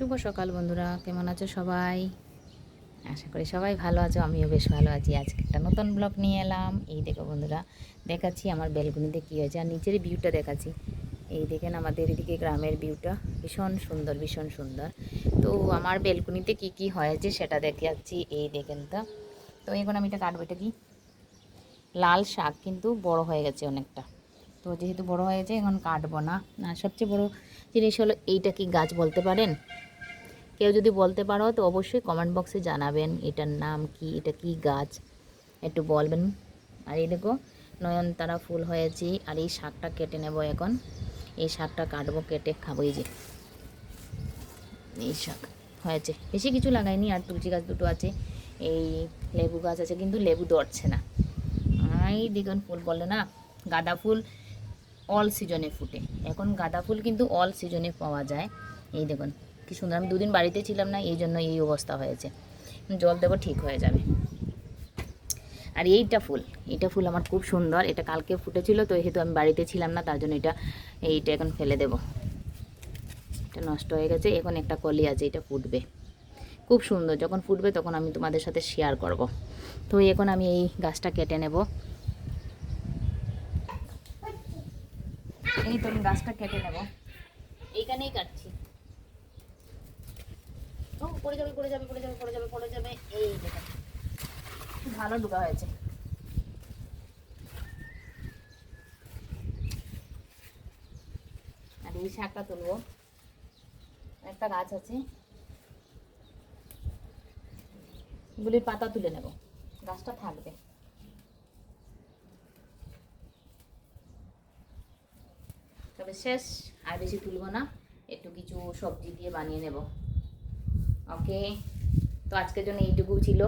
শুভ সকাল বন্ধুরা, কেমন আছো সবাই? আশা করি সবাই ভালো আছো, আমিও বেশ ভালো আছি। আজকে একটা নতুন ব্লগ নিয়ে এলাম। এই দেখো বন্ধুরা, দেখাচ্ছি আমার ব্যালকনিতে কী হয়েছে, আর নিচের ভিউটা দেখাচ্ছি। এই দেখেন আমাদের এদিকে গ্রামের ভিউটা ভীষণ সুন্দর, ভীষণ সুন্দর। তো আমার ব্যালকনিতে কি কি হয়েছে সেটা দেখাচ্ছি। এই দেখেন তো এখন আমি এটা কাটবো। এটা কি লাল শাক, কিন্তু বড় হয়ে গেছে অনেকটা। তো যেহেতু বড় হয়ে গেছে এখন কাটবো না। আর সবচেয়ে বড় জিনিস হলো, এইটা কি গাছ বলতে পারেন? কেউ যদি বলতে পারো তো অবশ্যই কমেন্ট বক্সে জানাবেন এটার নাম কি, এটা কি গাছ একটু বলবেন। আর এই দেখো নয়নতারা ফুল হয়েছে। আর এই শাকটা কেটে নেব এখন। এই শাকটা কাটবো, কেটে খাবো। এই যে এই শাক হয়েছে, বেশি কিছু লাগাইনি। আর তুলসী গাছ দুটো আছে, এই লেবু গাছ আছে, কিন্তু লেবু ধরছে না। এই দেখুন ফুল বললে না, গাঁদা ফুল অল সিজনে ফুটে। এখন গাঁদা ফুল কিন্তু অল সিজনে পাওয়া যায়। এই দেখুন কি সুন্দর। আমি দুদিন বাড়িতে ছিলাম না, এই জন্য এই অবস্থা হয়েছে। জল দেবো, ঠিক হয়ে যাবে। আর এইটা ফুল আমার খুব সুন্দর। এটা কালকে ফুটেছিল, তো যেহেতু আমি বাড়িতে ছিলাম না তার জন্য এইটা এখন ফেলে দেব। এটা নষ্ট হয়ে গেছে। এখন একটা কলি আছে, এটা ফুটবে খুব সুন্দর। যখন ফুটবে তখন আমি তোমাদের সাথে শেয়ার করব। তো এখন আমি এই গাছটা কেটে নেব। এই তো আমি গাছটা কেটে নেব, এইখানেই কাটছি। ও পড়ে যাবে, পড়ে যাবে, পড়ে যাবে, পড়ে যাবে, পড়ে যাবে। এই দেখেন ভালো ডুবা হয়েছে। আর এই শাকটা তুলবো। একটা গাছ আছে, এগুলির পাতা তুলে নেব, গাছটা থাকবে। তবে শেষ, আর বেশি তুলবো না, একটু কিছু সবজি দিয়ে বানিয়ে নেব। ওকে, তো আজকের জন্য এইটুকু ছিল।